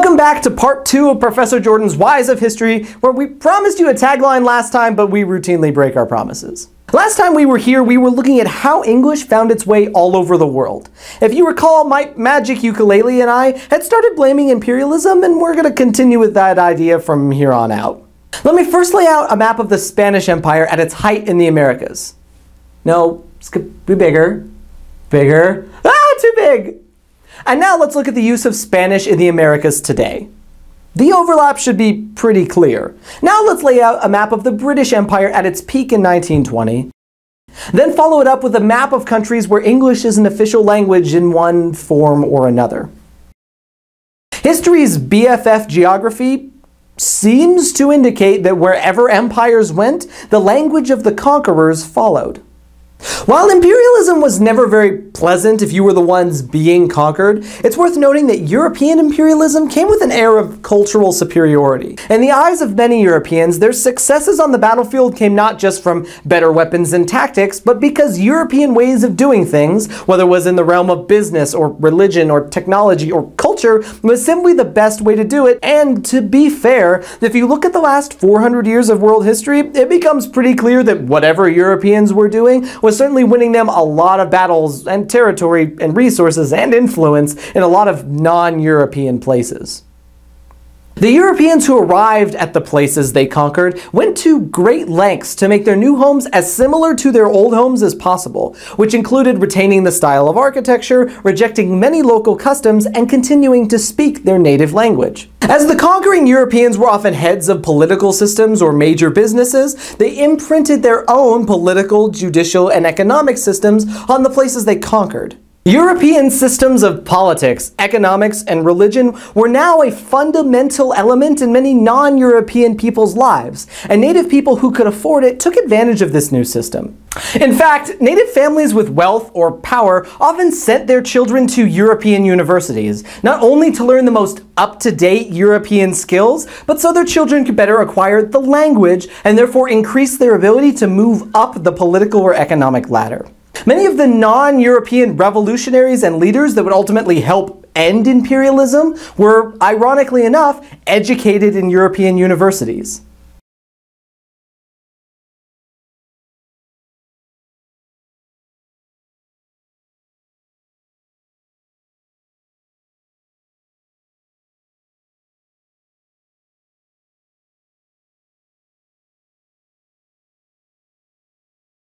Welcome back to part 2 of Professor Jordan's Whys of History, where we promised you a tagline last time, but we routinely break our promises. Last time we were here, we were looking at how English found its way all over the world. If you recall, my magic ukulele and I had started blaming imperialism, and we're going to continue with that idea from here on out. Let me first lay out a map of the Spanish Empire at its height in the Americas. No, it's going to be bigger. Bigger. Ah, too big! And now let's look at the use of Spanish in the Americas today. The overlap should be pretty clear. Now let's lay out a map of the British Empire at its peak in 1920. Then follow it up with a map of countries where English is an official language in one form or another. History's BFF geography seems to indicate that wherever empires went, the language of the conquerors followed. While imperialism was never very pleasant if you were the ones being conquered, it's worth noting that European imperialism came with an air of cultural superiority. In the eyes of many Europeans, their successes on the battlefield came not just from better weapons and tactics, but because European ways of doing things, whether it was in the realm of business or religion or technology or culture, was simply the best way to do it. And to be fair, if you look at the last 400 years of world history, it becomes pretty clear that whatever Europeans were doing was certainly winning them a lot of battles and territory and resources and influence in a lot of non-European places. The Europeans who arrived at the places they conquered went to great lengths to make their new homes as similar to their old homes as possible, which included retaining the style of architecture, rejecting many local customs, and continuing to speak their native language. As the conquering Europeans were often heads of political systems or major businesses, they imprinted their own political, judicial, and economic systems on the places they conquered. European systems of politics, economics, and religion were now a fundamental element in many non-European people's lives, and native people who could afford it took advantage of this new system. In fact, native families with wealth or power often sent their children to European universities, not only to learn the most up-to-date European skills, but so their children could better acquire the language and therefore increase their ability to move up the political or economic ladder. Many of the non-European revolutionaries and leaders that would ultimately help end imperialism were, ironically enough, educated in European universities.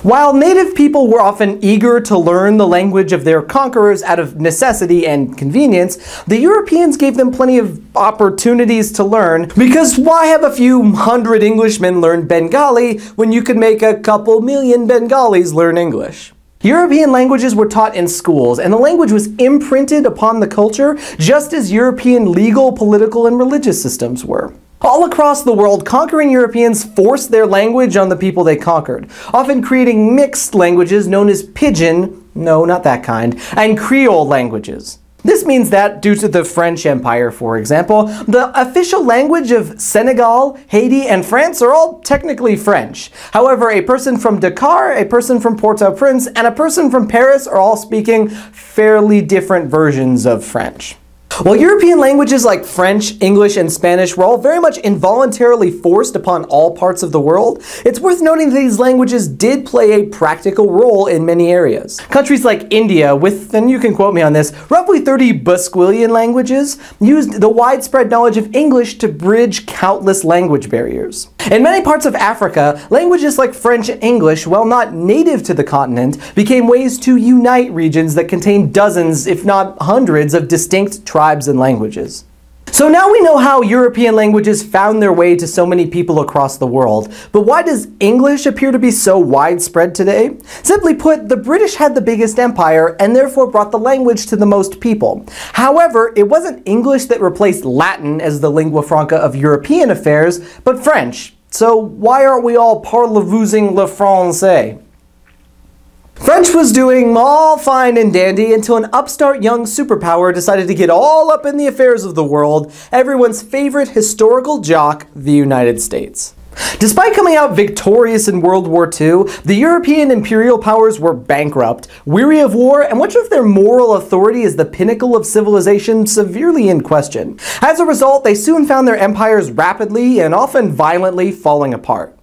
While native people were often eager to learn the language of their conquerors out of necessity and convenience, the Europeans gave them plenty of opportunities to learn, because why have a few hundred Englishmen learn Bengali when you could make a couple million Bengalis learn English? European languages were taught in schools, and the language was imprinted upon the culture just as European legal, political, and religious systems were. All across the world, conquering Europeans forced their language on the people they conquered, often creating mixed languages known as Pidgin, no, not that kind, and Creole languages. This means that, due to the French Empire, for example, the official language of Senegal, Haiti, and France are all technically French. However, a person from Dakar, a person from Port-au-Prince, and a person from Paris are all speaking fairly different versions of French. While European languages like French, English, and Spanish were all very much involuntarily forced upon all parts of the world, it's worth noting that these languages did play a practical role in many areas. Countries like India, with, and you can quote me on this, roughly 30 Basquilian languages, used the widespread knowledge of English to bridge countless language barriers. In many parts of Africa, languages like French and English, while not native to the continent, became ways to unite regions that contained dozens, if not hundreds, of distinct tribes and languages. So now we know how European languages found their way to so many people across the world, but why does English appear to be so widespread today? Simply put, the British had the biggest empire and therefore brought the language to the most people. However, it wasn't English that replaced Latin as the lingua franca of European affairs, but French. So why aren't we all parlez-vous le français? French was doing all fine and dandy until an upstart young superpower decided to get all up in the affairs of the world, everyone's favorite historical jock, the United States. Despite coming out victorious in World War II, the European imperial powers were bankrupt, weary of war, and much of their moral authority as the pinnacle of civilization severely in question. As a result, they soon found their empires rapidly and often violently falling apart.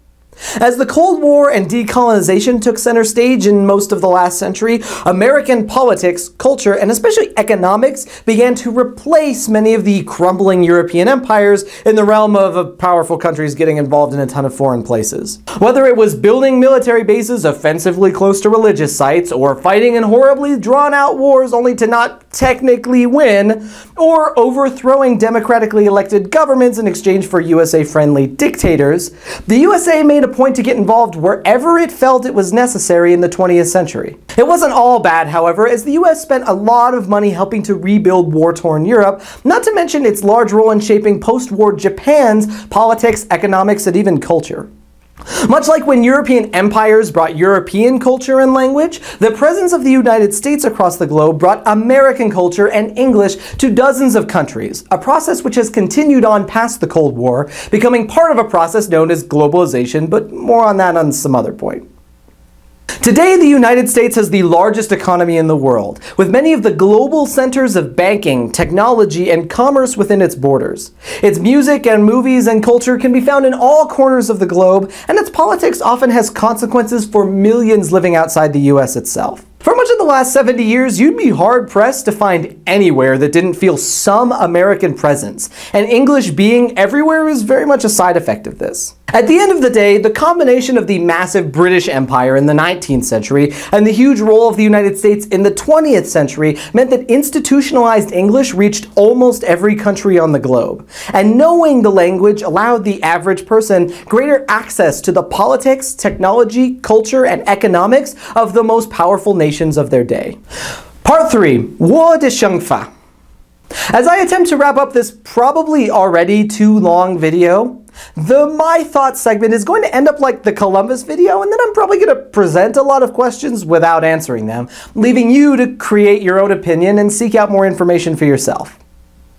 As the Cold War and decolonization took center stage in most of the last century, American politics, culture, and especially economics began to replace many of the crumbling European empires in the realm of powerful countries getting involved in a ton of foreign places. Whether it was building military bases offensively close to religious sites, or fighting in horribly drawn-out wars only to not technically win, or overthrowing democratically elected governments in exchange for USA-friendly dictators, the USA made a point to get involved wherever it felt it was necessary in the 20th century. It wasn't all bad, however, as the US spent a lot of money helping to rebuild war-torn Europe, not to mention its large role in shaping post-war Japan's politics, economics, and even culture. Much like when European empires brought European culture and language, the presence of the United States across the globe brought American culture and English to dozens of countries, a process which has continued on past the Cold War, becoming part of a process known as globalization, but more on that on some other point. Today, the United States has the largest economy in the world, with many of the global centers of banking, technology, and commerce within its borders. Its music and movies and culture can be found in all corners of the globe, and its politics often has consequences for millions living outside the US itself. For much of the last 70 years, you'd be hard-pressed to find anywhere that didn't feel some American presence, and English being everywhere is very much a side effect of this. At the end of the day, the combination of the massive British Empire in the 19th century and the huge role of the United States in the 20th century meant that institutionalized English reached almost every country on the globe. And knowing the language allowed the average person greater access to the politics, technology, culture, and economics of the most powerful nations of their day. Part 3. War de Shangfa. As I attempt to wrap up this probably already too long video, the My Thoughts segment is going to end up like the Columbus video, and then I'm probably going to present a lot of questions without answering them, leaving you to create your own opinion and seek out more information for yourself.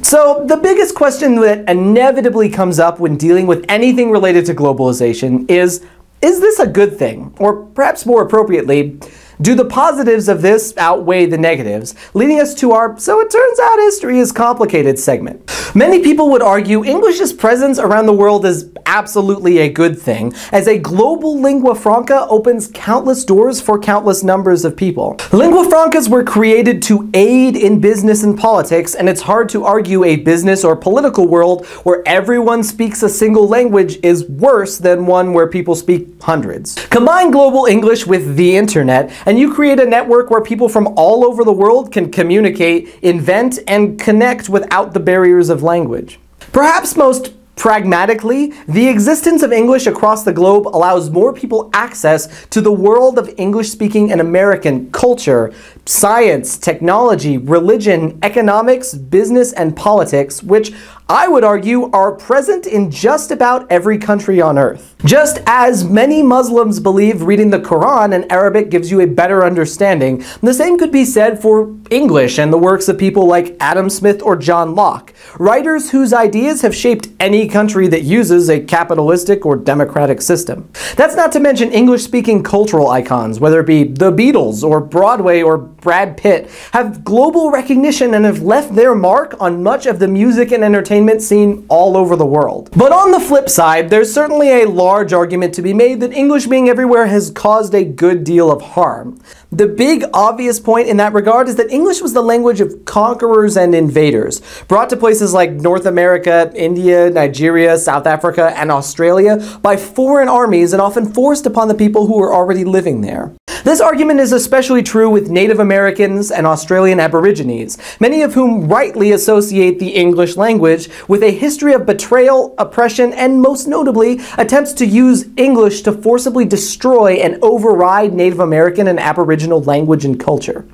So, the biggest question that inevitably comes up when dealing with anything related to globalization is this a good thing? Or perhaps more appropriately, do the positives of this outweigh the negatives, leading us to our "so it turns out history is complicated" segment. Many people would argue English's presence around the world is absolutely a good thing, as a global lingua franca opens countless doors for countless numbers of people. Lingua francas were created to aid in business and politics, and it's hard to argue a business or political world where everyone speaks a single language is worse than one where people speak hundreds. Combine global English with the internet, and you create a network where people from all over the world can communicate, invent, and connect without the barriers of language. Perhaps most pragmatically, the existence of English across the globe allows more people access to the world of English-speaking and American culture, science, technology, religion, economics, business, and politics, which I would argue are present in just about every country on Earth. Just as many Muslims believe reading the Quran in Arabic gives you a better understanding, the same could be said for English and the works of people like Adam Smith or John Locke, writers whose ideas have shaped any country that uses a capitalistic or democratic system. That's not to mention English-speaking cultural icons, whether it be the Beatles or Broadway or Brad Pitt, have global recognition and have left their mark on much of the music and entertainment scene all over the world. But on the flip side, there's certainly a large argument to be made that English being everywhere has caused a good deal of harm. The big obvious point in that regard is that English was the language of conquerors and invaders, brought to places like North America, India, Nigeria, South Africa, and Australia by foreign armies and often forced upon the people who were already living there. This argument is especially true with Native Americans and Australian Aborigines, many of whom rightly associate the English language with a history of betrayal, oppression, and most notably, attempts to use English to forcibly destroy and override Native American and Aboriginal language and culture.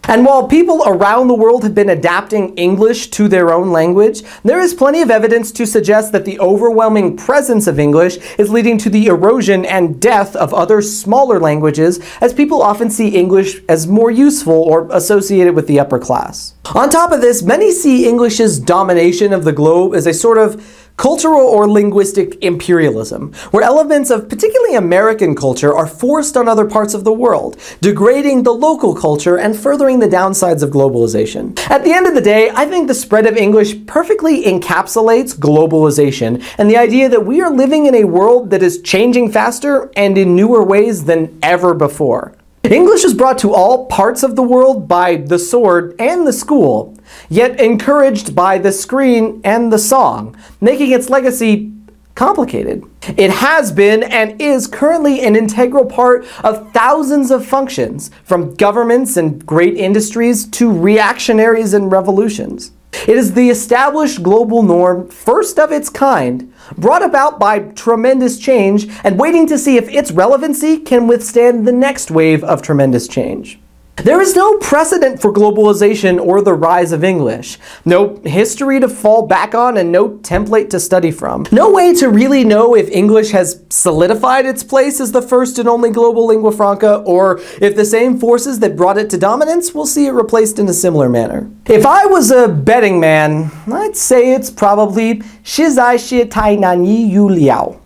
And while people around the world have been adapting English to their own language, there is plenty of evidence to suggest that the overwhelming presence of English is leading to the erosion and death of other smaller languages, as people often see English as more useful or associated with the upper class. On top of this, many see English's domination of the globe as a sort of cultural or linguistic imperialism, where elements of particularly American culture are forced on other parts of the world, degrading the local culture and furthering the downsides of globalization. At the end of the day, I think the spread of English perfectly encapsulates globalization and the idea that we are living in a world that is changing faster and in newer ways than ever before. English is brought to all parts of the world by the sword and the school, yet encouraged by the screen and the song, making its legacy complicated. It has been and is currently an integral part of thousands of functions, from governments and great industries to reactionaries and revolutions. It is the established global norm, first of its kind, brought about by tremendous change and waiting to see if its relevancy can withstand the next wave of tremendous change. There is no precedent for globalization or the rise of English, no history to fall back on and no template to study from. No way to really know if English has solidified its place as the first and only global lingua franca, or if the same forces that brought it to dominance will see it replaced in a similar manner. If I was a betting man, I'd say it's probably Shizai shi tai nani yu liao.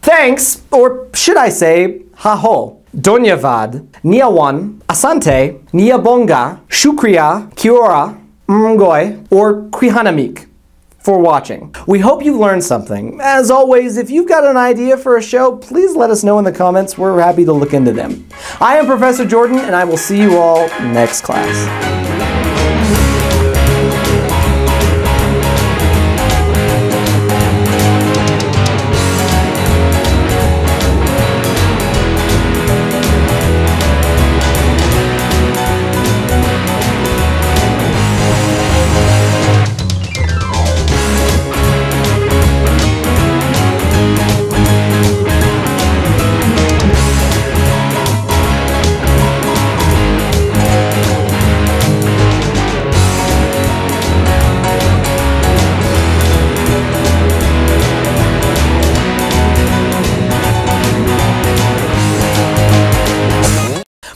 Thanks, or should I say, ha-ho. Donyavad, Niawan, Asante, Niabonga, Shukriya, Kiora, Mgoy, or Kwihanamik for watching. We hope you learned something. As always, if you've got an idea for a show, please let us know in the comments. We're happy to look into them. I am Professor Jordan, and I will see you all next class.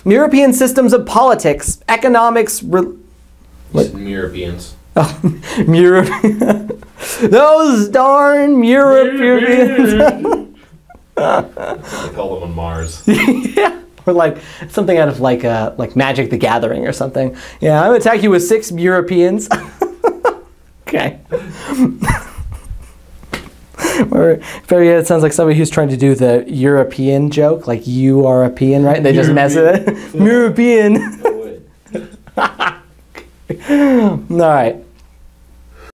European systems of politics, economics, Europeans. Oh, those darn Europeans. They call them on Mars. Yeah, or like something out of like Magic the Gathering or something. Yeah, I'm gonna attack you with 6 Europeans. Okay. Or better yet, it sounds like somebody who's trying to do the European joke, like you are a peon, right? They just mess with it. European. No way. All right.